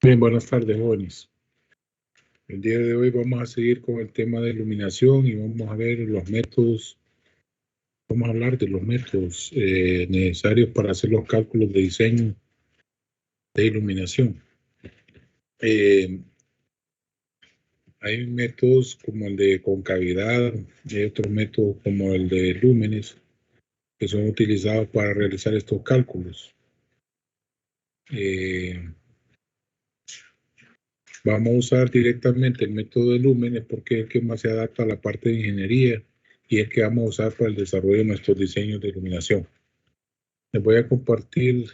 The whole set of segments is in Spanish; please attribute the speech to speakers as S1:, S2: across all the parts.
S1: Bien, buenas tardes, jóvenes. El día de hoy vamos a seguir con el tema de iluminación y vamos a ver los métodos, vamos a hablar de los métodos necesarios para hacer los cálculos de diseño de iluminación. Hay métodos como el de concavidad y hay otros métodos como el de lúmenes que son utilizados para realizar estos cálculos. Vamos a usar directamente el método de lúmenes porque es el que más se adapta a la parte de ingeniería y el que vamos a usar para el desarrollo de nuestros diseños de iluminación. Les voy a compartir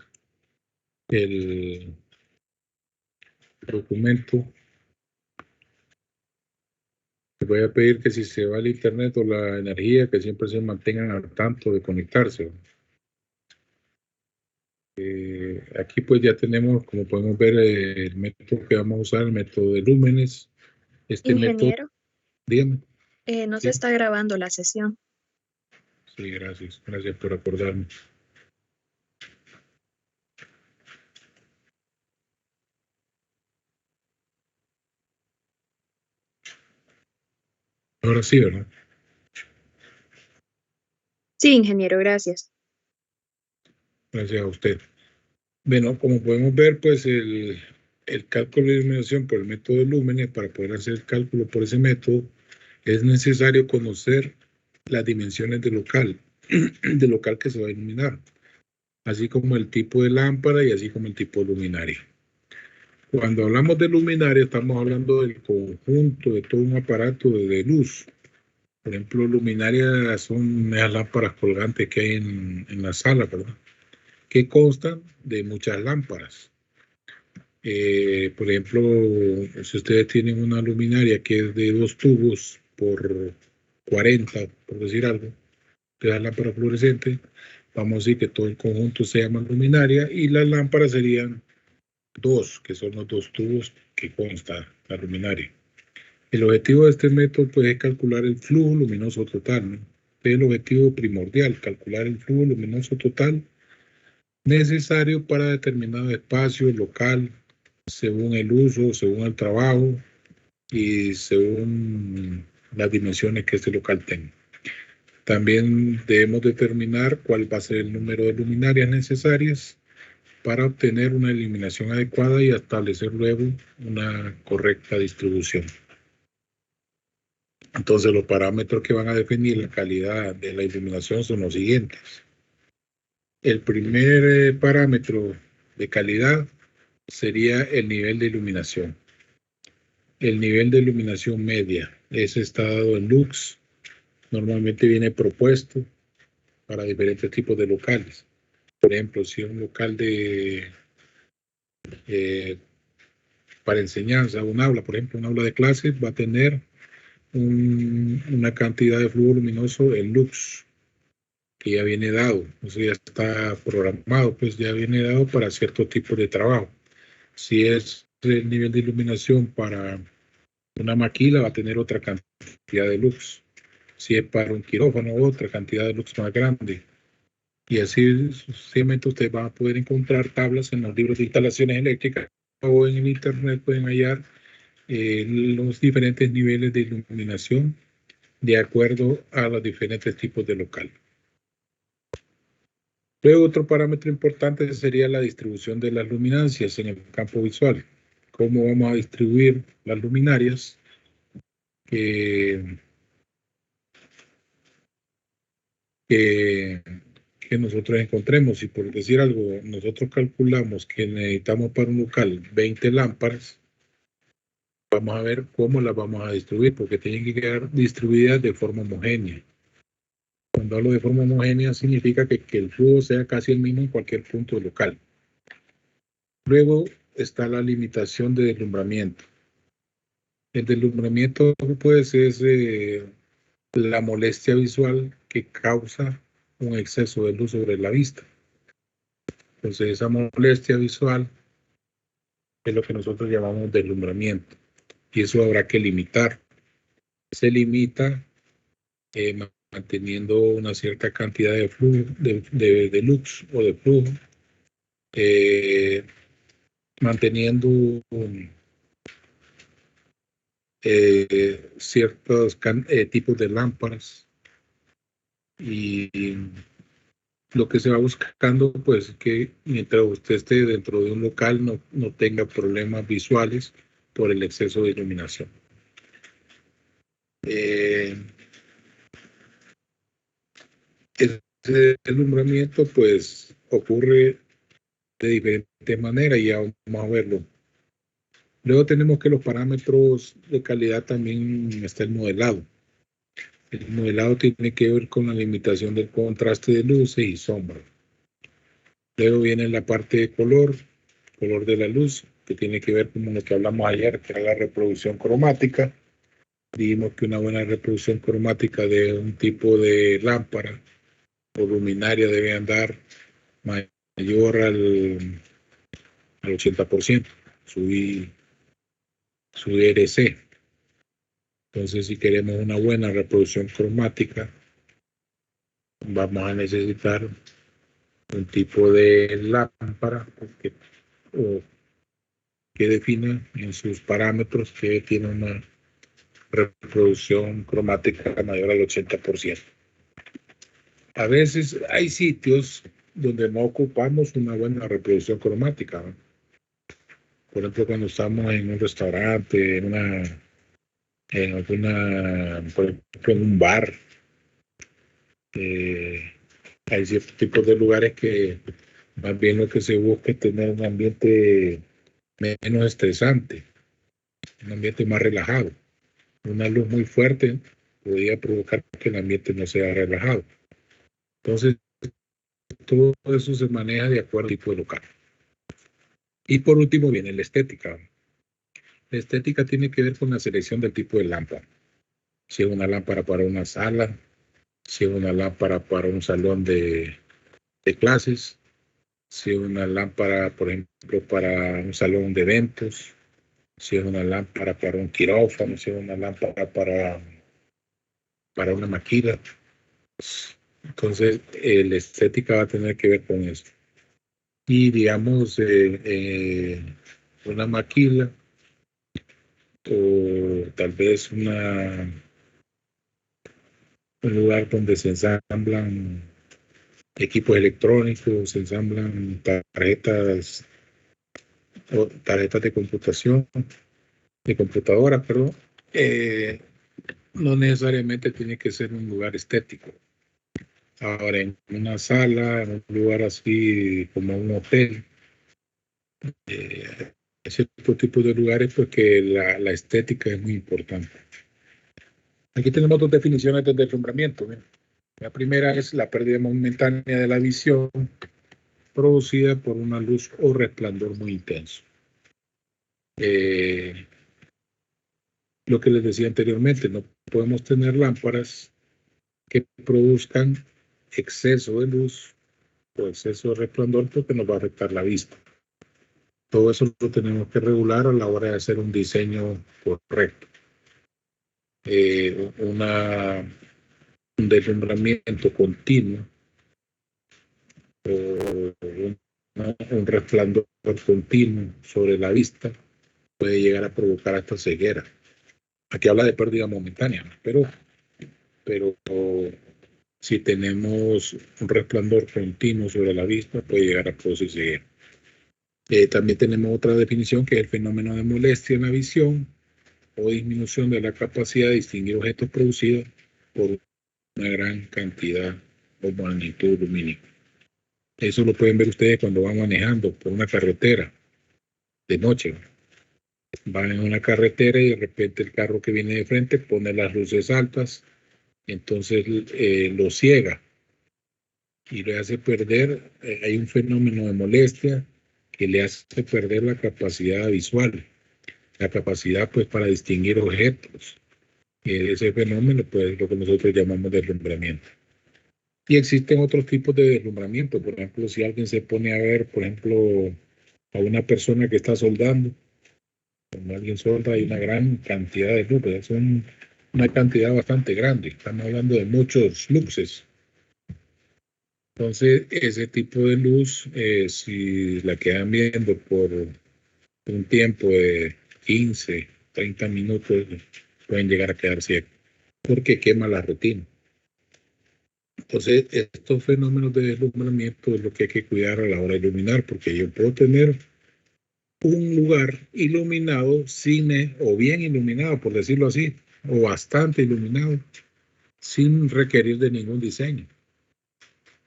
S1: el documento. Les voy a pedir que si se va el internet o la energía, que siempre se mantengan al tanto de conectarse. Aquí pues ya tenemos, como podemos ver, el método que vamos a usar, el método de lúmenes. Este método,
S2: Ingeniero,
S1: dígame.
S2: no
S1: Sí,
S2: se está grabando la sesión.
S1: sí, gracias. Gracias por acordarme. Ahora sí, ¿verdad?
S2: Sí, ingeniero, gracias.
S1: Gracias a usted. Bueno, como podemos ver, pues el cálculo de iluminación por el método de lúmenes, para poder hacer el cálculo por ese método, es necesario conocer las dimensiones del local, del local que se va a iluminar, así como el tipo de lámpara y así como el tipo de luminaria. Cuando hablamos de luminaria, estamos hablando del conjunto de todo un aparato de luz. Por ejemplo, luminarias son las lámparas colgantes que hay en la sala, ¿verdad? Que constan de muchas lámparas. Por ejemplo, si ustedes tienen una luminaria que es de 2 tubos por 40, por decir algo, de la lámpara fluorescente, vamos a decir que todo el conjunto se llama luminaria y las lámparas serían 2, que son los 2 tubos que consta la luminaria. El objetivo de este método pues, es calcular el flujo luminoso total, ¿no? Es el objetivo primordial, calcular el flujo luminoso total necesario para determinado espacio local, según el uso, según el trabajo y según las dimensiones que este local tenga. También debemos determinar cuál va a ser el número de luminarias necesarias para obtener una iluminación adecuada y establecer luego una correcta distribución. Entonces, los parámetros que van a definir la calidad de la iluminación son los siguientes. El primer parámetro de calidad sería el nivel de iluminación. El nivel de iluminación media, ese está dado en lux, normalmente viene propuesto para diferentes tipos de locales. Por ejemplo, si es un local para enseñanza, un aula, por ejemplo, un aula de clases va a tener una cantidad de flujo luminoso en lux, que ya viene dado, eso ya está programado, pues ya viene dado para cierto tipo de trabajo. Si es el nivel de iluminación para una maquila, va a tener otra cantidad de lux. Si es para un quirófano, otra cantidad de lux más grande. Y así sucesivamente ustedes van a poder encontrar tablas en los libros de instalaciones eléctricas o en el internet pueden hallar los diferentes niveles de iluminación de acuerdo a los diferentes tipos de local. Luego otro parámetro importante sería la distribución de las luminancias en el campo visual. ¿Cómo vamos a distribuir las luminarias que nosotros encontremos? Y por decir algo, nosotros calculamos que necesitamos para un local 20 lámparas, vamos a ver cómo las vamos a distribuir, porque tienen que quedar distribuidas de forma homogénea. Cuando hablo de forma homogénea significa que el flujo sea casi el mismo en cualquier punto local. Luego está la limitación de deslumbramiento. El deslumbramiento pues es la molestia visual que causa un exceso de luz sobre la vista. Entonces esa molestia visual es lo que nosotros llamamos deslumbramiento y eso habrá que limitar. Se limita manteniendo una cierta cantidad de flujo, de luz o de flujo manteniendo ciertos tipos de lámparas, y lo que se va buscando pues que mientras usted esté dentro de un local no tenga problemas visuales por el exceso de iluminación. Ese deslumbramiento pues ocurre de diferentes maneras y ya vamos a verlo. Luego tenemos que los parámetros de calidad también está el modelado. El modelado tiene que ver con la limitación del contraste de luces y sombras. Luego viene la parte de color de la luz, que tiene que ver con lo que hablamos ayer, que era la reproducción cromática. Dijimos que una buena reproducción cromática de un tipo de lámpara o luminaria debe andar mayor al 80%, su IRC. Entonces, si queremos una buena reproducción cromática, vamos a necesitar un tipo de lámpara que defina en sus parámetros que tiene una reproducción cromática mayor al 80%. A veces hay sitios donde no ocupamos una buena reproducción cromática, ¿no? Por ejemplo, cuando estamos en un restaurante, por ejemplo, en un bar, hay ciertos tipos de lugares que más bien lo que se busca es tener un ambiente menos estresante, un ambiente más relajado. Una luz muy fuerte podría provocar que el ambiente no sea relajado. Entonces, todo eso se maneja de acuerdo al tipo de local. Y por último viene la estética. La estética tiene que ver con la selección del tipo de lámpara. Si es una lámpara para una sala, si es una lámpara para un salón de clases, si es una lámpara, por ejemplo, para un salón de eventos, si es una lámpara para un quirófano, si es una lámpara para una maquila. Entonces, la estética va a tener que ver con eso. Y digamos, una maquila o tal vez un lugar donde se ensamblan equipos electrónicos, se ensamblan tarjetas de computación, de computadoras, perdón, no necesariamente tiene que ser un lugar estético. Ahora, en una sala, en un lugar así como un hotel, ese tipo de lugares, pues que la estética es muy importante. Aquí tenemos dos definiciones de deslumbramiento. ¿Bien? La primera es la pérdida momentánea de la visión producida por una luz o resplandor muy intenso. Lo que les decía anteriormente, no podemos tener lámparas que produzcan exceso de luz o exceso de resplandor porque nos va a afectar la vista. Todo eso lo tenemos que regular a la hora de hacer un diseño correcto. Un deslumbramiento continuo o un resplandor continuo sobre la vista puede llegar a provocar hasta ceguera. Aquí habla de pérdida momentánea, pero si tenemos un resplandor continuo sobre la vista, puede llegar a producir ceguera. También tenemos otra definición que es el fenómeno de molestia en la visión o disminución de la capacidad de distinguir objetos producidos por una gran cantidad o magnitud lumínica. Eso lo pueden ver ustedes cuando van manejando por una carretera de noche. Van en una carretera y de repente el carro que viene de frente pone las luces altas, entonces lo ciega y le hace perder, hay un fenómeno de molestia que le hace perder la capacidad visual, la capacidad pues para distinguir objetos. Ese fenómeno pues es lo que nosotros llamamos deslumbramiento. Y existen otros tipos de deslumbramiento. Por ejemplo, si alguien se pone a ver, por ejemplo, a una persona que está soldando, cuando alguien solda hay una gran cantidad de luces, es una cantidad bastante grande. Estamos hablando de muchos luxes. Entonces, ese tipo de luz, si la quedan viendo por un tiempo de 15, 30 minutos pueden llegar a quedar ciegos porque quema la retina. Entonces, estos fenómenos de deslumbramiento es lo que hay que cuidar a la hora de iluminar, porque yo puedo tener un lugar iluminado, cine o bien iluminado, por decirlo así, o bastante iluminado, sin requerir de ningún diseño.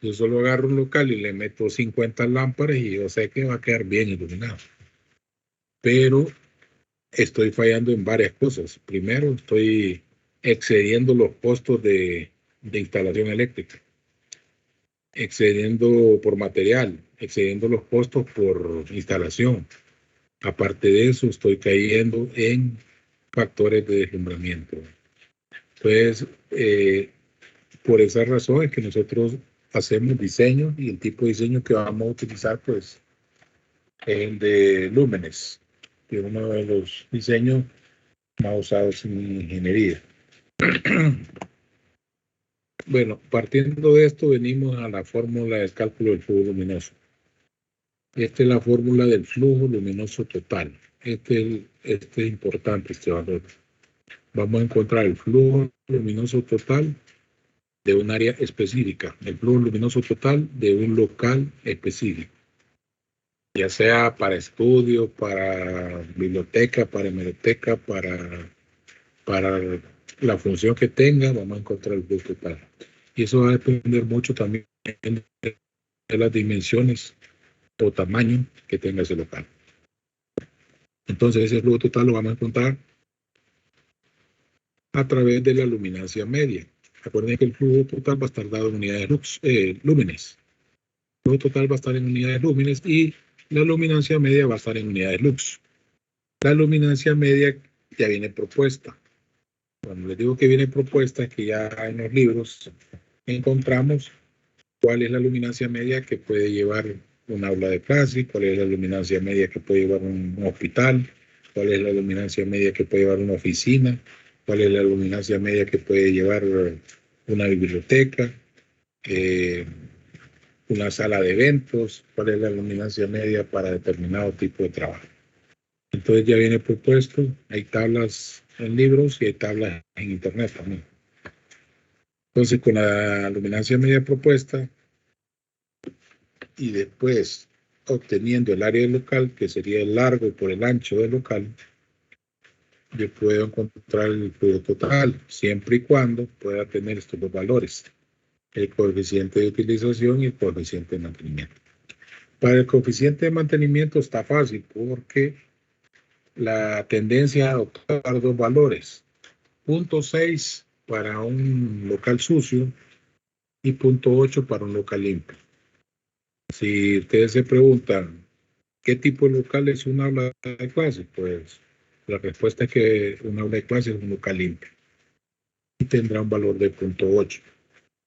S1: Yo solo agarro un local y le meto 50 lámparas y yo sé que va a quedar bien iluminado. Pero estoy fallando en varias cosas. Primero, estoy excediendo los costos de instalación eléctrica, excediendo por material, excediendo los costos por instalación. Aparte de eso, estoy cayendo en factores de deslumbramiento. Entonces, por esa razón es que nosotros hacemos diseño y el tipo de diseño que vamos a utilizar, pues, es el de lúmenes, que es uno de los diseños más usados en ingeniería. Bueno, partiendo de esto, venimos a la fórmula del cálculo del flujo luminoso. Esta es la fórmula del flujo luminoso total. Este es importante, este valor. Vamos a encontrar el flujo luminoso total de un área específica, el flujo luminoso total de un local específico, ya sea para estudio, para biblioteca, para hemeroteca, para la función que tenga, vamos a encontrar el flujo total. Y eso va a depender mucho también de las dimensiones o tamaño que tenga ese local. Entonces ese flujo total lo vamos a encontrar a través de la luminancia media. Recuerden que el flujo total va a estar dado en unidades lúmenes. El flujo total va a estar en unidades lúmenes y la luminancia media va a estar en unidades lux. La luminancia media ya viene propuesta. Cuando les digo que viene propuesta es que ya en los libros encontramos cuál es la luminancia media que puede llevar un aula de clase, cuál es la luminancia media que puede llevar un hospital, cuál es la luminancia media que puede llevar una oficina, cuál es la luminancia media que puede llevar una biblioteca, una sala de eventos, cuál es la luminancia media para determinado tipo de trabajo. Entonces ya viene propuesto, hay tablas en libros y hay tablas en internet también. Entonces con la luminancia media propuesta y después obteniendo el área del local, que sería el largo por el ancho del local, yo puedo encontrar el flujo total, siempre y cuando pueda tener estos dos valores, el coeficiente de utilización y el coeficiente de mantenimiento. Para el coeficiente de mantenimiento está fácil porque la tendencia a adoptar dos valores, 0.6 para un local sucio y 0.8 para un local limpio. Si ustedes se preguntan qué tipo de local es un aula de clase, pues la respuesta es que un aula de clase es un local limpio y tendrá un valor de 0.8.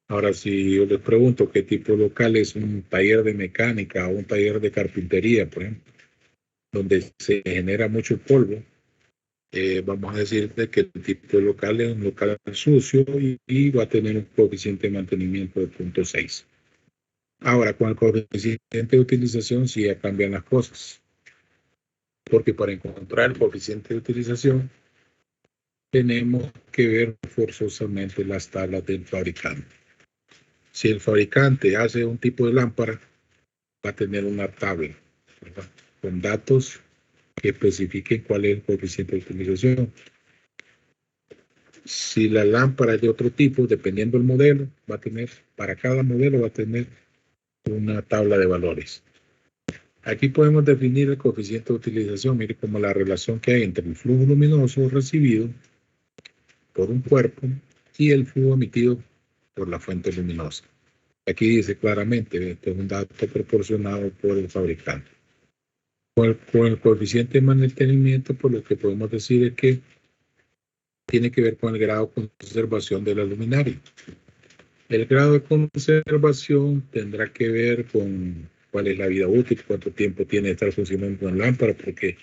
S1: Ahora, si yo les pregunto qué tipo de local es un taller de mecánica o un taller de carpintería, por ejemplo, donde se genera mucho polvo, vamos a decir que el tipo de local es un local sucio y va a tener un coeficiente de mantenimiento de 0.6. Ahora, con el coeficiente de utilización sí ya cambian las cosas, porque para encontrar el coeficiente de utilización tenemos que ver forzosamente las tablas del fabricante. Si el fabricante hace un tipo de lámpara, va a tener una tabla, ¿verdad?, con datos que especifiquen cuál es el coeficiente de utilización. Si la lámpara es de otro tipo, dependiendo del modelo, va a tener, para cada modelo va a tener una tabla de valores. Aquí podemos definir el coeficiente de utilización, mire como la relación que hay entre el flujo luminoso recibido por un cuerpo y el flujo emitido por la fuente luminosa. Aquí dice claramente, este es un dato proporcionado por el fabricante. Con el coeficiente de mantenimiento, pues lo que podemos decir es que tiene que ver con el grado de conservación de la luminaria. El grado de conservación tendrá que ver con cuál es la vida útil, cuánto tiempo tiene de estar funcionando una lámpara, porque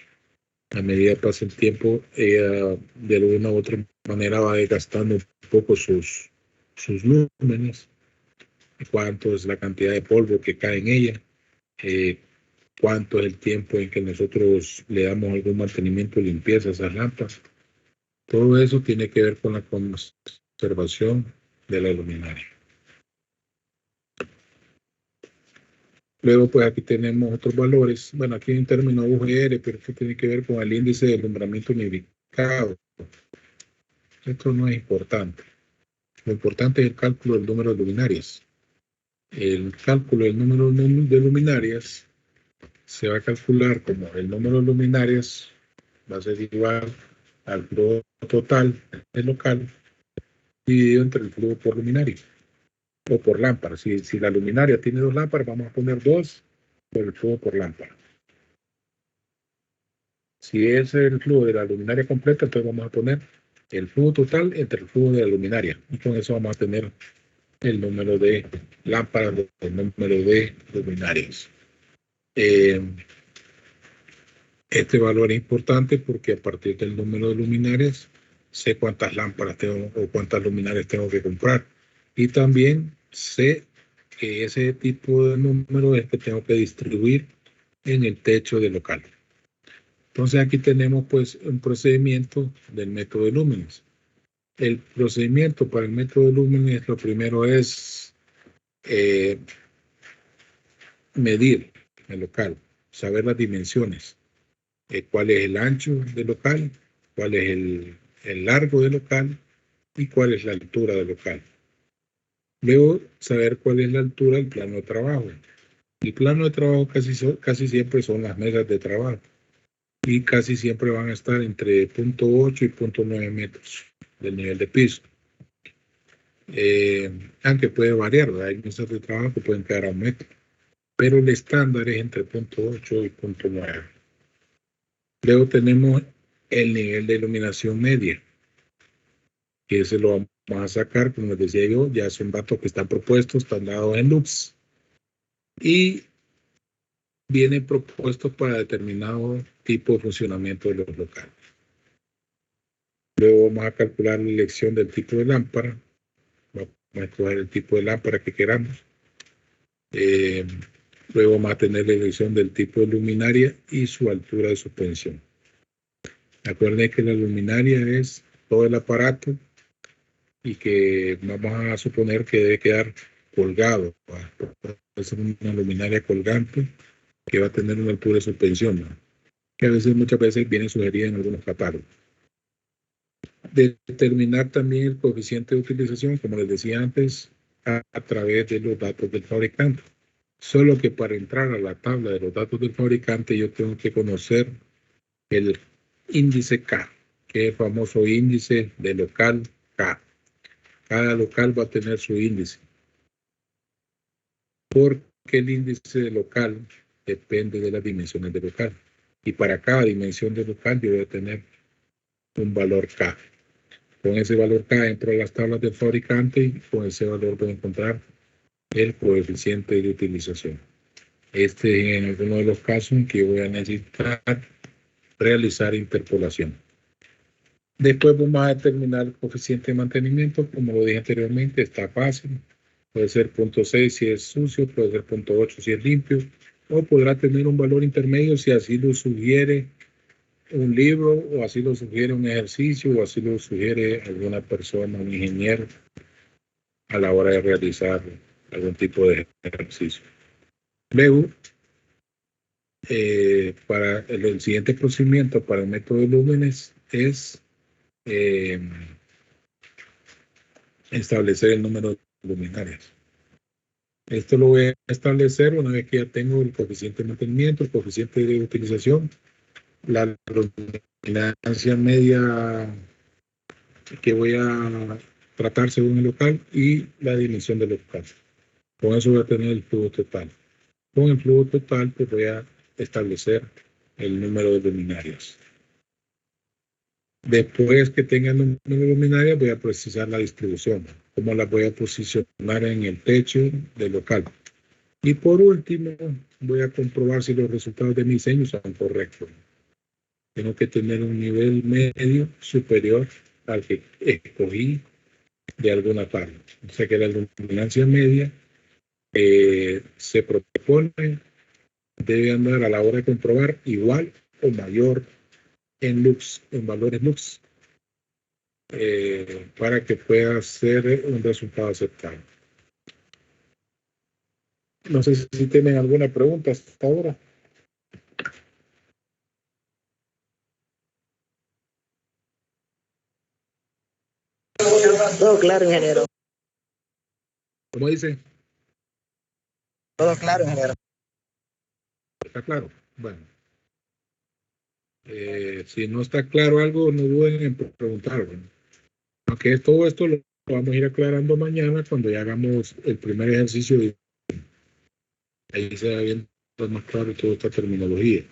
S1: a medida que pasa el tiempo, ella de alguna u otra manera va desgastando un poco sus lúmenes, cuánto es la cantidad de polvo que cae en ella, cuánto es el tiempo en que nosotros le damos algún mantenimiento o limpieza a esas lámparas. Todo eso tiene que ver con la conservación de la luminaria. Luego, pues aquí tenemos otros valores. Bueno, aquí hay un término UGR, pero esto tiene que ver con el índice de alumbramiento unificado. Esto no es importante. Lo importante es el cálculo del número de luminarias. El cálculo del número de luminarias se va a calcular como el número de luminarias va a ser igual al flujo total del local dividido entre el flujo por luminaria o por lámpara. Si la luminaria tiene 2 lámparas, vamos a poner 2 por el flujo por lámpara. Si es el flujo de la luminaria completa, entonces vamos a poner el flujo total entre el flujo de la luminaria. Y con eso vamos a tener el número de lámparas, el número de luminarias. Este valor es importante porque a partir del número de luminarias sé cuántas lámparas tengo o cuántas luminarias tengo que comprar. Y también sé que ese tipo de número es que tengo que distribuir en el techo del local. Entonces aquí tenemos pues un procedimiento del método de lúmenes. El procedimiento para el método de lúmenes, lo primero es medir el local, saber las dimensiones, cuál es el ancho del local, cuál es el largo del local y cuál es la altura del local. Luego, saber cuál es la altura del plano de trabajo. El plano de trabajo casi siempre son las mesas de trabajo y casi siempre van a estar entre 0.8 y 0.9 metros del nivel de piso. Aunque puede variar, ¿verdad? Hay mesas de trabajo que pueden quedar a 1 metro, pero el estándar es entre 0.8 y 0.9. Luego tenemos el nivel de iluminación media, que se lo vamos a sacar, como les decía yo, ya son datos que están propuestos, están dados en loops, y vienen propuestos para determinado tipo de funcionamiento de los locales. Luego vamos a calcular la elección del tipo de lámpara, vamos a escoger el tipo de lámpara que queramos. Luego vamos a tener la elección del tipo de luminaria y su altura de suspensión. Acuérdense que la luminaria es todo el aparato y que vamos a suponer que debe quedar colgado. Puede ser una luminaria colgante que va a tener una altura de suspensión, ¿no? Que a veces, muchas veces viene sugerida en algunos catálogos. Determinar también el coeficiente de utilización, como les decía antes, a través de los datos del fabricante. Solo que para entrar a la tabla de los datos del fabricante yo tengo que conocer el índice K, que es el famoso índice de local K. Cada local va a tener su índice. Porque el índice de local depende de las dimensiones del local. Y para cada dimensión del local yo voy a tener un valor K. Con ese valor K entro a las tablas del fabricante y con ese valor voy a encontrar el coeficiente de utilización. Este es en alguno de los casos en que voy a necesitar realizar interpolación. Después vamos a determinar el coeficiente de mantenimiento. Como lo dije anteriormente, está fácil. Puede ser 0.6 si es sucio, puede ser 0.8 si es limpio, o podrá tener un valor intermedio si así lo sugiere un libro, o así lo sugiere un ejercicio, o así lo sugiere alguna persona, un ingeniero, a la hora de realizar algún tipo de ejercicio. Luego, para el siguiente procedimiento para el método de lúmenes es establecer el número de luminarias. Esto lo voy a establecer una vez que ya tengo el coeficiente de mantenimiento, el coeficiente de utilización, la luminancia media que voy a tratar según el local y la dimensión del local. Con eso voy a tener el flujo total. Con el flujo total pues voy a establecer el número de luminarias. Después que tenga el número de luminarias voy a precisar la distribución, cómo la voy a posicionar en el techo del local. Y por último voy a comprobar si los resultados de mi diseño son correctos. Tengo que tener un nivel medio superior al que escogí de alguna tabla. O sea que la luminancia media se propone debe andar a la hora de comprobar igual o mayor en lux, en valores lux, para que pueda ser un resultado aceptable. No sé si tienen alguna pregunta hasta ahora.
S3: Todo claro, ingeniero.
S1: ¿Cómo dice?
S3: Todo claro, ingeniero.
S1: ¿Está claro? Bueno. Si no está claro algo, no duden en preguntar. Bueno. Aunque todo esto lo vamos a ir aclarando mañana cuando ya hagamos el primer ejercicio. Y ahí se va viendo más claro toda esta terminología.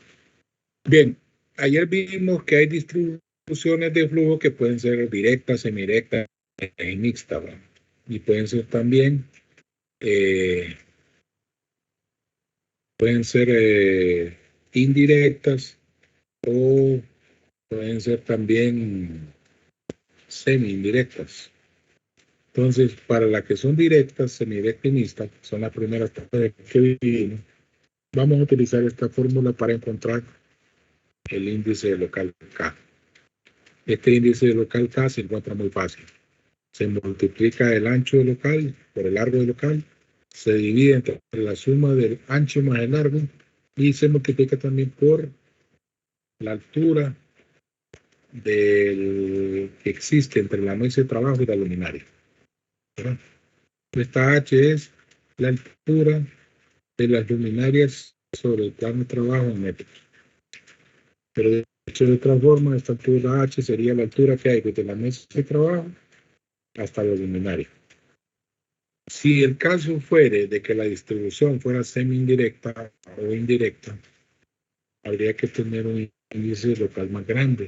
S1: Bien, ayer vimos que hay distribuciones de flujo que pueden ser directas, semidirectas y mixtas, ¿verdad? Y pueden ser también indirectas o pueden ser también semi-indirectas. Entonces, para las que son directas, semidirectas y mixtas, que son las primeras que vivimos, vamos a utilizar esta fórmula para encontrar el índice local K. Este índice local K se encuentra muy fácil. Se multiplica el ancho del local por el largo del local, se divide entre la suma del ancho más el largo y se multiplica también por la altura que existe entre la mesa de trabajo y la luminaria. ¿Verdad? Esta H es la altura de las luminarias sobre el plano de trabajo en metros. Pero de hecho, de otra forma, esta altura H sería la altura que hay desde la mesa de trabajo hasta la luminaria. Si el caso fuere de que la distribución fuera semi-indirecta o indirecta, habría que tener un índice local más grande.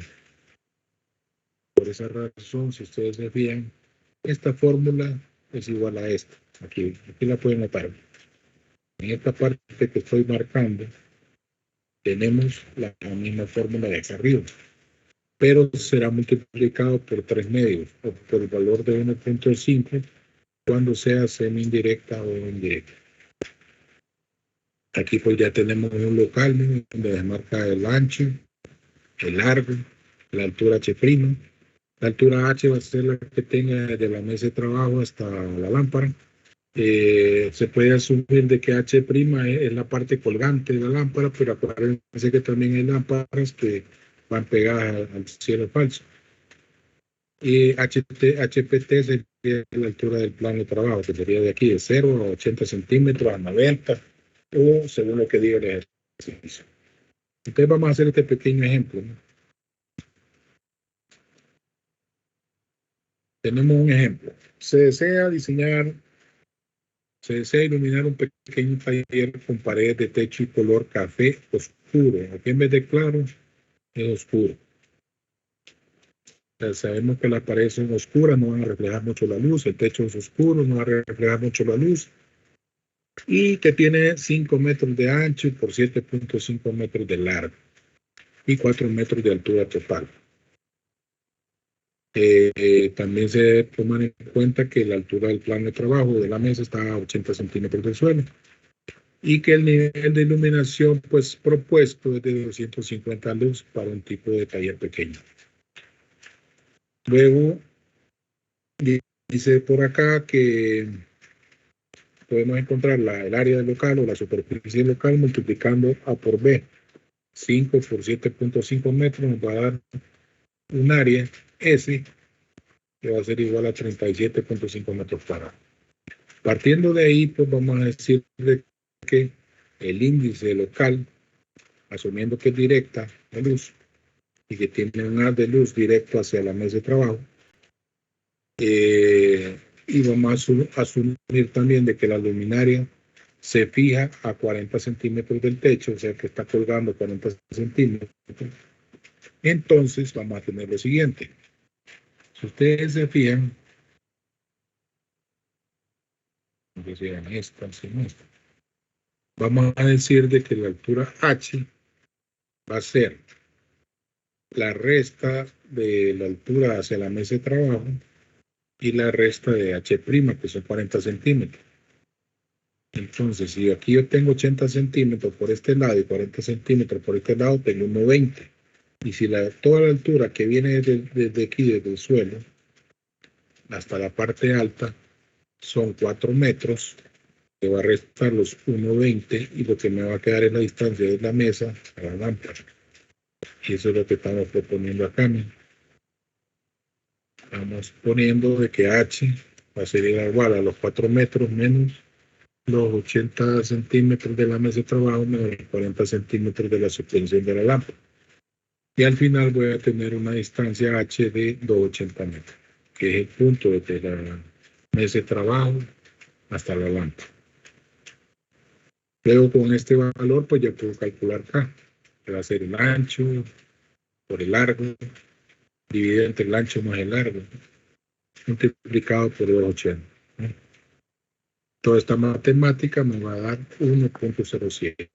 S1: Por esa razón, si ustedes se fijan, esta fórmula es igual a esta. Aquí la pueden notar. En esta parte que estoy marcando, tenemos la misma fórmula de acá arriba, pero será multiplicado por 3 medios o por el valor de 1.5 cuando sea semi-indirecta o indirecta. Aquí pues ya tenemos un local, ¿no?, donde se marca el ancho, el largo, la altura H'. La altura H va a ser la que tenga desde la mesa de trabajo hasta la lámpara. Se puede asumir de que H' es la parte colgante de la lámpara, pero acuérdense que también hay lámparas que van pegadas al cielo falso. Y HPT sería la altura del plano de trabajo, que sería de aquí de 0 a 80 centímetros a 90, o según lo que diga el ejercicio. Entonces vamos a hacer este pequeño ejemplo, ¿no? Tenemos un ejemplo. Se desea iluminar un pequeño taller con paredes de techo y color café oscuro. Aquí en vez de claro, es oscuro. Sabemos que las paredes son oscuras, no van a reflejar mucho la luz, el techo es oscuro, no va a reflejar mucho la luz, y que tiene 5 metros de ancho por 7.5 metros de largo y 4 metros de altura total. También se debe tomar en cuenta que la altura del plano de trabajo de la mesa está a 80 centímetros del suelo y que el nivel de iluminación pues propuesto es de 250 lux para un tipo de taller pequeño. Luego dice por acá que podemos encontrar el área del local o la superficie local multiplicando A por B. 5 por 7.5 metros nos va a dar un área S que va a ser igual a 37.5 metros cuadrados. Partiendo de ahí, pues vamos a decir que el índice local, asumiendo que es directa la luz y que tiene un haz de luz directo hacia la mesa de trabajo, y vamos a asumir también de que la luminaria se fija a 40 centímetros del techo, o sea que está colgando 40 centímetros. Entonces vamos a tener lo siguiente. Si ustedes se fijan, vamos a decir de que la altura H va a ser la resta de la altura hacia la mesa de trabajo y la resta de H', que son 40 centímetros. Entonces, si aquí yo tengo 80 centímetros por este lado y 40 centímetros por este lado, tengo 1,20. Y si toda la altura que viene desde aquí, desde el suelo, hasta la parte alta, son 4 metros, me va a restar los 1,20 y lo que me va a quedar es la distancia de la mesa a la lámpara. Y eso es lo que estamos proponiendo acá, ¿no? Estamos poniendo de que H va a ser igual a los 4 metros menos los 80 centímetros de la mesa de trabajo menos los 40 centímetros de la suspensión de la lámpara. Y al final voy a tener una distancia H de 280 metros, que es el punto desde la mesa de trabajo hasta la lámpara. Luego con este valor, pues ya puedo calcular acá, que va a ser el ancho por el largo, dividido entre el ancho más el largo, multiplicado por 280. Toda esta matemática me va a dar 1.07.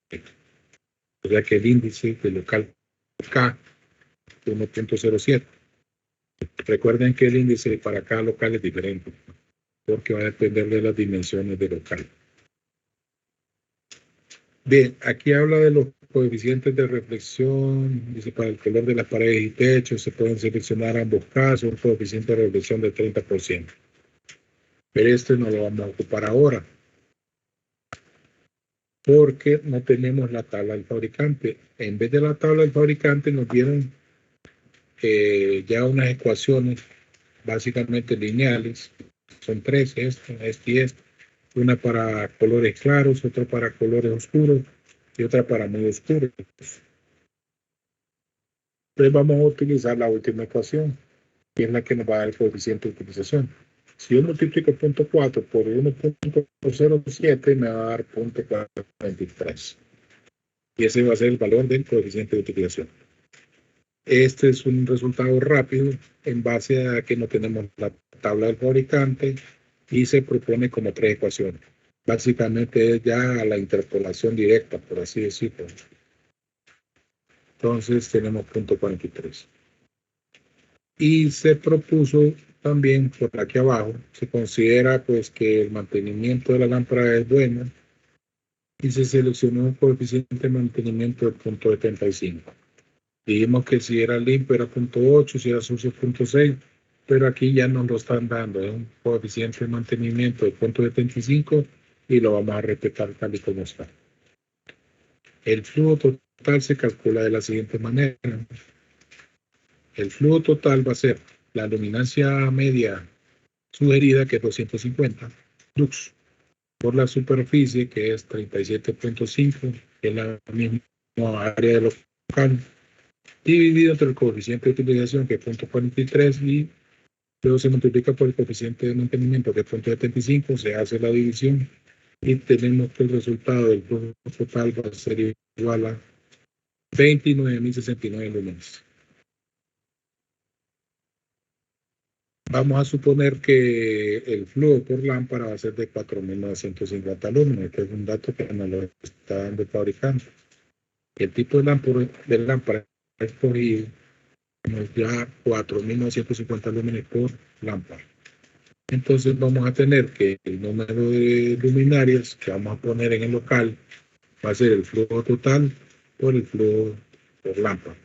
S1: O sea que el índice de local K es 1.07. Recuerden que el índice para cada local es diferente, porque va a depender de las dimensiones del local. Bien, aquí habla de los coeficientes de reflexión. Dice, para el color de las paredes y techos se pueden seleccionar ambos casos, un coeficiente de reflexión de 30%. Pero este no lo vamos a ocupar ahora, porque no tenemos la tabla del fabricante. En vez de la tabla del fabricante nos dieron ya unas ecuaciones básicamente lineales. Son tres, esta y esta. Una para colores claros, otra para colores oscuros y otra para muy oscuros. Entonces vamos a utilizar la última ecuación, que es la que nos va a dar el coeficiente de utilización. Si yo multiplico 0.4 por 1.07 me va a dar 0.423. Y ese va a ser el valor del coeficiente de utilización. Este es un resultado rápido en base a que no tenemos la tabla del fabricante y se propone como tres ecuaciones. Básicamente es ya la interpolación directa, por así decirlo. Entonces tenemos 0.43. Y se propuso también por aquí abajo, se considera pues que el mantenimiento de la lámpara es bueno y se seleccionó un coeficiente de mantenimiento de 0.75. Dijimos que si era limpio era 0.8, si era sucio 0.6, pero aquí ya nos lo están dando, es un coeficiente de mantenimiento de 0.75 y lo vamos a respetar tal y como está. El flujo total se calcula de la siguiente manera. El flujo total va a ser la luminancia media sugerida, que es 250 lux, por la superficie, que es 37.5, que es la misma área de local, dividido entre el coeficiente de utilización, que es 0.43, y luego se multiplica por el coeficiente de mantenimiento, que es 0.75, se hace la división, y tenemos que el resultado del flujo total va a ser igual a 29.069 lúmenes. Vamos a suponer que el flujo por lámpara va a ser de 4.950 lúmenes, que es un dato que nos lo está dando el fabricante. El tipo de lámpara escogido nos da 4.950 lúmenes por lámpara. Entonces vamos a tener que el número de luminarias que vamos a poner en el local va a ser el flujo total por el flujo por lámpara.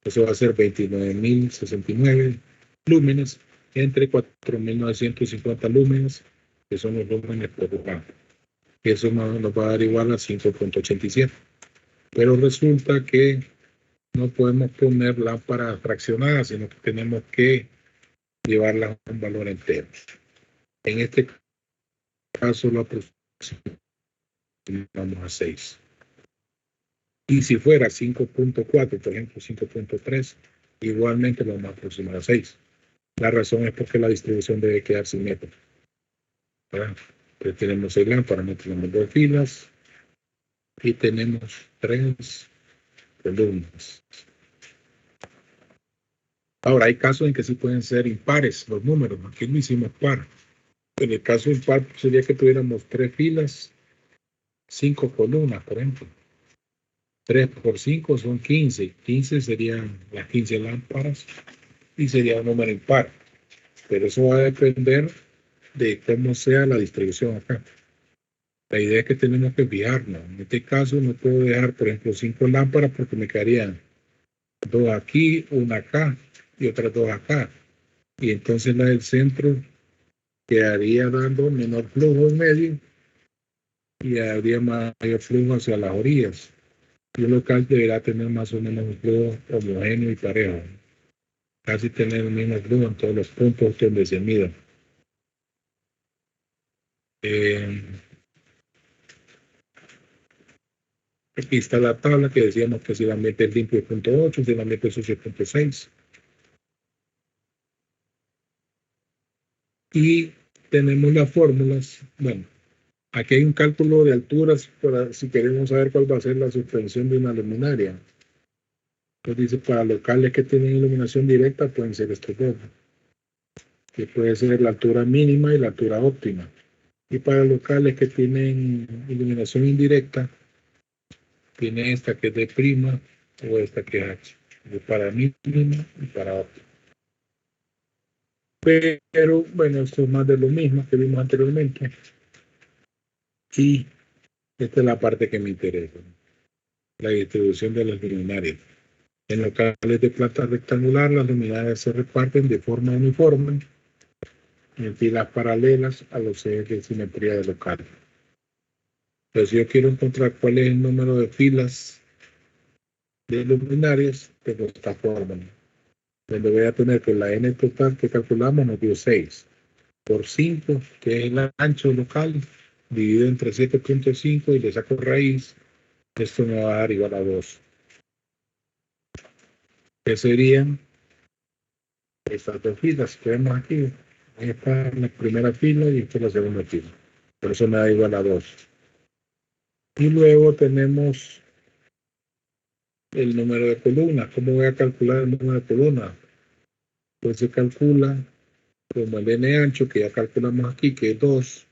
S1: Eso va a ser 29.069 lúmenes entre 4.950 lúmenes, que son los lúmenes por lámpara. Eso nos va a dar igual a 5.87. Pero resulta que no podemos poner lámparas fraccionadas, sino que tenemos que llevarlas a un valor entero. En este caso lo aproximamos a 6. Y si fuera 5.4, por ejemplo 5.3, igualmente lo vamos a aproximar a 6. La razón es porque la distribución debe quedar simétrica. Entonces tenemos 6 lámparas, no tenemos 2 filas y tenemos 3 columnas. Ahora, hay casos en que sí pueden ser impares los números. Aquí lo hicimos par. En el caso impar sería que tuviéramos 3 filas, 5 columnas, por ejemplo. 3 por 5 son 15. 15 serían las 15 lámparas y sería un número impar. Pero eso va a depender de cómo sea la distribución acá. La idea es que tenemos que fijarnos. En este caso no puedo dejar, por ejemplo, 5 lámparas porque me quedarían 2 aquí, una acá y otras 2 acá. Y entonces la del centro quedaría dando menor flujo en medio y habría mayor flujo hacia las orillas. Y un local deberá tener más o menos un flujo homogéneo y parejo. Casi tener el mismo flujo en todos los puntos donde se mida. Aquí está la tabla que decíamos que si el ambiente es limpio es 0.8, si el ambiente es sucio es 0.6. Y tenemos las fórmulas. Bueno, aquí hay un cálculo de alturas para si queremos saber cuál va a ser la suspensión de una luminaria. Entonces dice, para locales que tienen iluminación directa pueden ser estos dos, que puede ser la altura mínima y la altura óptima. Y para locales que tienen iluminación indirecta, tiene esta que es de prima o esta que es H, de para mínima y para óptima. Pero bueno, esto es más de lo mismo que vimos anteriormente. Y esta es la parte que me interesa, la distribución de las luminarias. En locales de planta rectangular, las luminarias se reparten de forma uniforme en filas paralelas a los ejes de simetría del local. Entonces, si yo quiero encontrar cuál es el número de filas de luminarias, tengo esta fórmula, donde voy a tener que la n total que calculamos nos dio 6 por 5, que es el ancho local, dividido entre 7.5 y le saco raíz, esto me va a dar igual a 2. Que serían estas dos filas que vemos aquí. Esta es la primera fila y esta es la segunda fila. Por eso me da igual a 2. Y luego tenemos el número de columnas. ¿Cómo voy a calcular el número de columnas? Pues se calcula como el n ancho que ya calculamos aquí, que es 2,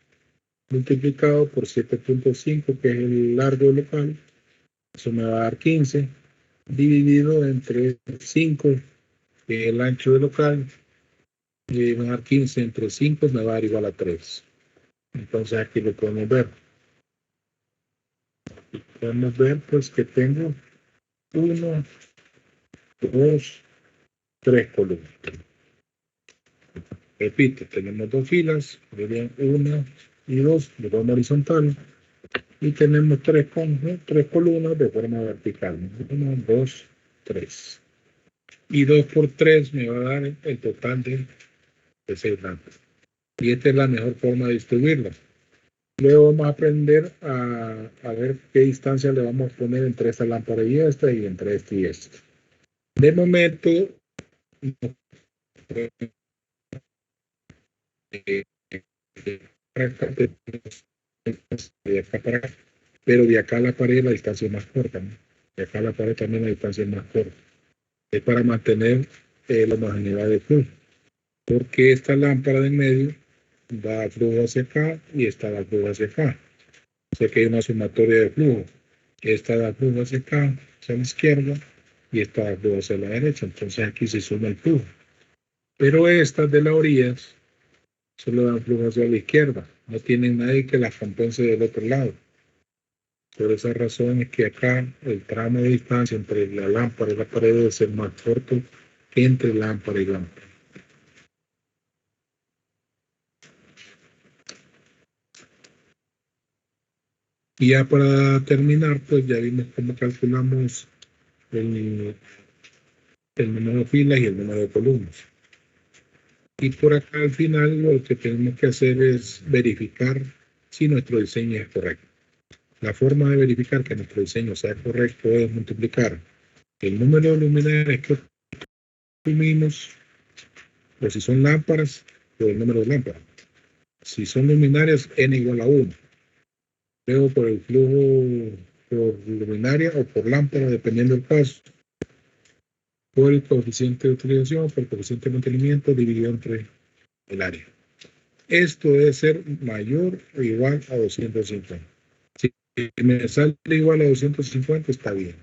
S1: multiplicado por 7.5, que es el largo local. Eso me va a dar 15, dividido entre 5, que es el ancho del local. Y me va a dar 15 entre 5, me va a dar igual a 3. Entonces aquí lo podemos ver. Podemos ver pues que tengo 1, 2, 3 columnas. Repito, tenemos dos filas, serían 1 y 2 de forma horizontal, y tenemos tres columnas de forma vertical. 1, 2, 3. Y 2 por 3 me va a dar el total de 6 lámparas. Y esta es la mejor forma de distribuirla. Luego vamos a aprender a ver qué distancia le vamos a poner entre esta lámpara y entre esta y esta. De momento, pero de acá a la pared la distancia es más corta, ¿no? De acá a la pared también la distancia es más corta. Es para mantener la homogeneidad de flujo, porque esta lámpara de en medio da flujo hacia acá y esta da flujo hacia acá. O sea que hay una sumatoria de flujo. Esta da flujo hacia acá, hacia la izquierda, y esta da flujo hacia la derecha. Entonces aquí se suma el flujo. Pero estas de las orillas solo dan flujo hacia la izquierda. No tienen nadie que las compense del otro lado. Por esa razón es que acá el tramo de distancia entre la lámpara y la pared debe ser más corto que entre lámpara y lámpara. Y ya para terminar, pues ya vimos cómo calculamos el número de filas y el número de columnas. Y por acá al final lo que tenemos que hacer es verificar si nuestro diseño es correcto. La forma de verificar que nuestro diseño sea correcto es multiplicar el número de luminarias que obtuvimos, pues si son lámparas, por el número de lámparas. Si son luminarias, n igual a 1. Luego por el flujo por luminaria o por lámpara, dependiendo del caso, por el coeficiente de utilización, por el coeficiente de mantenimiento dividido entre el área. Esto debe ser mayor o igual a 250. Si me sale igual a 250, está bien.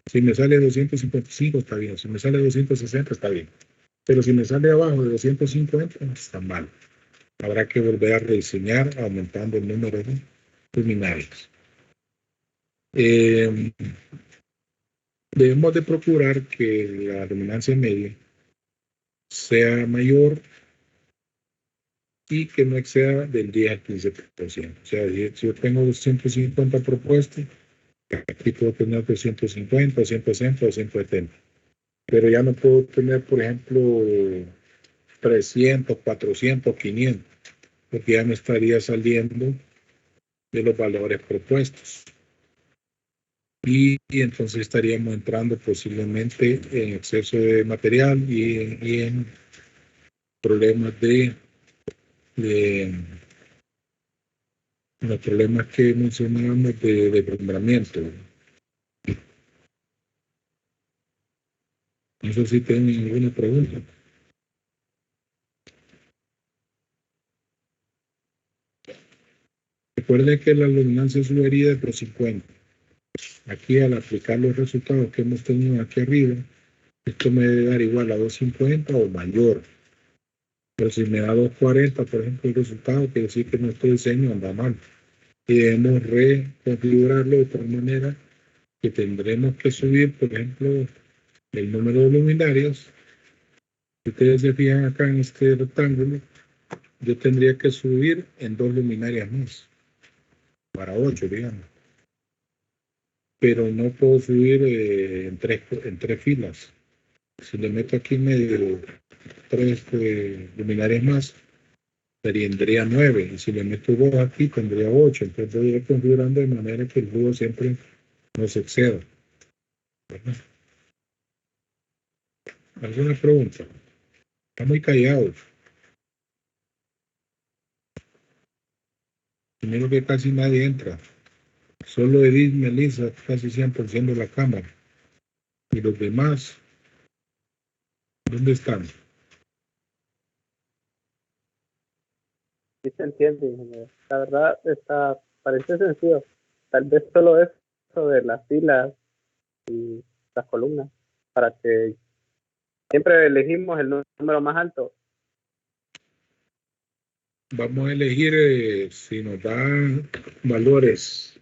S1: Si me sale 255, está bien. Si me sale 260, está bien. Pero si me sale abajo de 250, está mal. Habrá que volver a rediseñar aumentando el número de luminarias. Debemos de procurar que la luminancia media sea mayor y que no exceda del 10 al 15%. O sea, si yo tengo 250 propuestos, aquí puedo tener 250, 160 o 170. Pero ya no puedo tener, por ejemplo, 300, 400, 500, porque ya me estaría saliendo de los valores propuestos. Y entonces estaríamos entrando posiblemente en exceso de material y en problemas de los problemas que mencionábamos de deslumbramiento. No sé si tienen ninguna pregunta. Recuerden que la luminancia sugería de los 50. Aquí al aplicar los resultados que hemos tenido aquí arriba, esto me debe dar igual a 250 o mayor. Pero si me da 240, por ejemplo, el resultado quiere decir que nuestro diseño anda mal. Y debemos reconfigurarlo de tal manera que tendremos que subir, por ejemplo, el número de luminarias. Si ustedes se fijan acá en este rectángulo, yo tendría que subir en 2 luminarias más, para 8, digamos. Pero no puedo subir en tres filas. Si le meto aquí en medio 3 luminarias más, tendría 9. Y si le meto 2 aquí, tendría 8. Entonces voy a ir configurando de manera que el jugo siempre no se exceda. ¿Verdad? ¿Alguna pregunta? Está muy callado. Primero que casi nadie entra. Solo Edith, Melissa, casi 100% de la cámara. Y los demás, ¿dónde están?
S4: Sí se entiende, ingeniero. La verdad, parece sencillo. Tal vez solo eso de las filas y las columnas, para que siempre elegimos el número más alto.
S1: Vamos a elegir si nos dan valores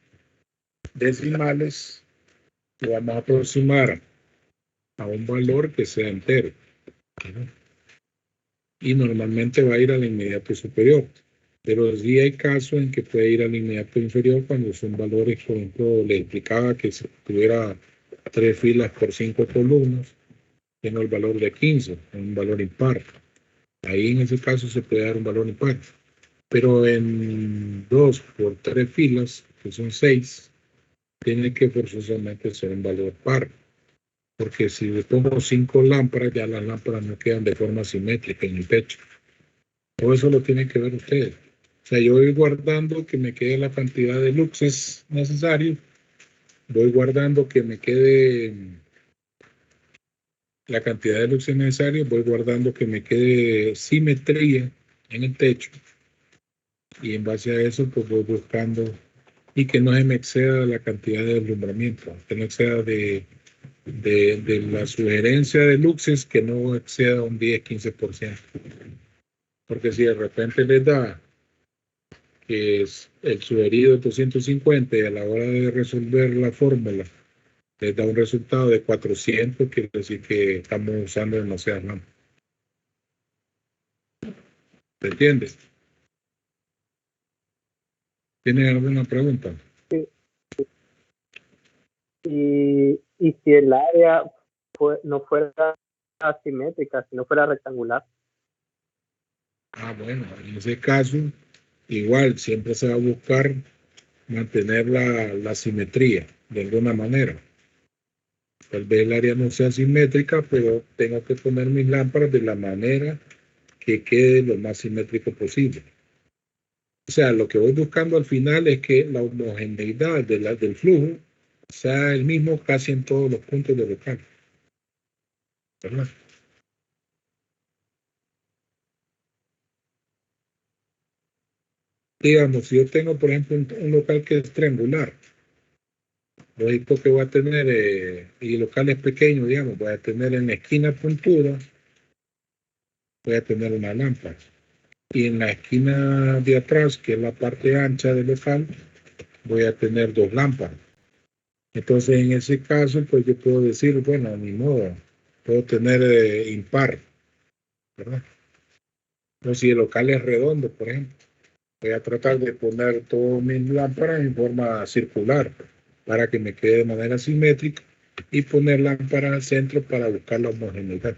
S1: decimales, lo vamos a aproximar a un valor que sea entero. Y normalmente va a ir al inmediato superior. Pero sí hay casos en que puede ir al inmediato inferior cuando son valores, por ejemplo, le explicaba que si tuviera 3 filas por 5 columnas, tiene el valor de 15, un valor impar. Ahí en ese caso se puede dar un valor impar. Pero en 2 por 3 filas, que son 6, tiene que forzosamente ser un valor par. Porque si le pongo 5 lámparas, ya las lámparas no quedan de forma simétrica en el techo. Todo eso lo tienen que ver ustedes. O sea, yo voy guardando que me quede la cantidad de luxes necesarios, voy guardando que me quede la cantidad de luxes necesarios, voy guardando que me quede simetría en el techo, y en base a eso pues voy buscando y que no se me exceda la cantidad de deslumbramiento, que no exceda de la sugerencia de luxes, que no exceda un 10-15%. Porque si de repente les da que es el sugerido de 250 y a la hora de resolver la fórmula les da un resultado de 400, quiere decir que estamos usando demasiadas lámparas. ¿Se entiende? ¿Tienen alguna pregunta?
S4: Sí. Y si el área no fuera asimétrica, si no fuera rectangular.
S1: Bueno, en ese caso, igual siempre se va a buscar mantener la simetría de alguna manera. Tal vez el área no sea simétrica, pero tengo que poner mis lámparas de la manera que quede lo más simétrico posible. O sea, lo que voy buscando al final es que la homogeneidad del flujo sea el mismo casi en todos los puntos de local. ¿Verdad? Digamos, si yo tengo, por ejemplo, un local que es triangular, lógico que voy a tener, y locales pequeños, digamos, voy a tener en la esquina puntura, voy a tener una lámpara. Y en la esquina de atrás, que es la parte ancha del local, voy a tener 2 lámparas. Entonces, en ese caso, pues yo puedo decir, bueno, ni modo, puedo tener impar, ¿verdad? O si el local es redondo, por ejemplo, voy a tratar de poner todas mis lámparas en forma circular para que me quede de manera simétrica y poner lámparas al centro para buscar la homogeneidad.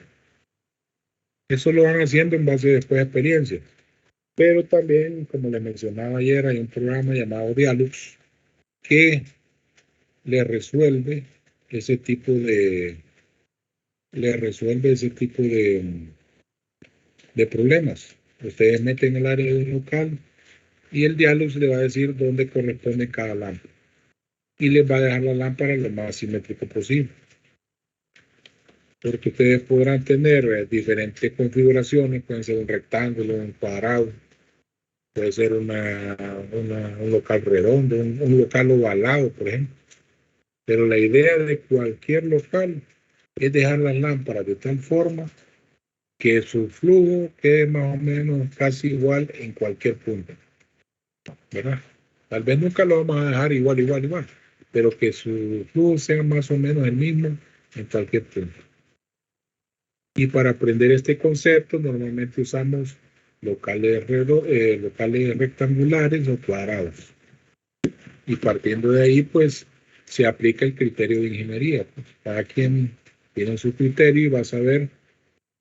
S1: Eso lo van haciendo en base después de experiencia. Pero también, como les mencionaba ayer, hay un programa llamado Dialux que le resuelve ese tipo de problemas. Ustedes meten el área de un local y el Dialux le va a decir dónde corresponde cada lámpara y les va a dejar la lámpara lo más simétrico posible. Porque ustedes podrán tener diferentes configuraciones, pueden ser un rectángulo, un cuadrado, puede ser un local redondo, un local ovalado, por ejemplo. Pero la idea de cualquier local es dejar las lámparas de tal forma que su flujo quede más o menos casi igual en cualquier punto, ¿verdad? Tal vez nunca lo vamos a dejar igual, pero que su flujo sea más o menos el mismo en cualquier punto. Y para aprender este concepto normalmente usamos locales rectangulares o cuadrados. Y partiendo de ahí, pues, se aplica el criterio de ingeniería. Pues, cada quien tiene su criterio y va a saber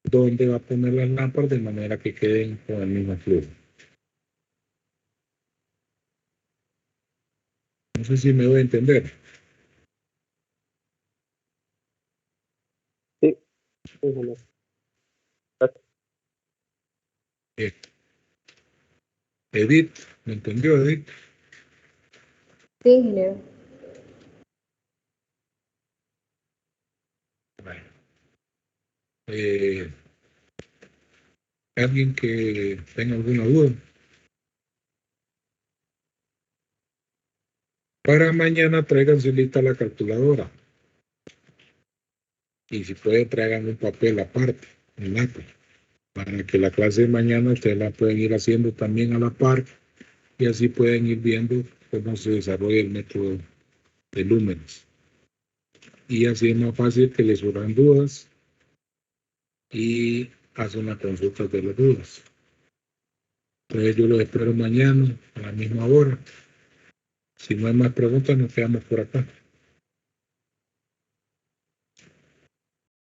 S1: dónde va a poner las lámparas de manera que queden con el mismo flujo. No sé si me doy a entender.
S4: Sí, ingeniero.
S1: Bien. Edith, ¿me entendió, Edith?
S5: Sí, ingeniero.
S1: Bueno. ¿Alguien que tenga alguna duda? Para mañana tráiganse lista la calculadora. Y si pueden, traigan un papel aparte, un lápiz, para que la clase de mañana ustedes la pueden ir haciendo también a la par y así pueden ir viendo cómo se desarrolla el método de lúmenes. Y así es más fácil que les surjan dudas y hacen una consulta de las dudas. Entonces yo los espero mañana a la misma hora. Si no hay más preguntas, nos quedamos por acá.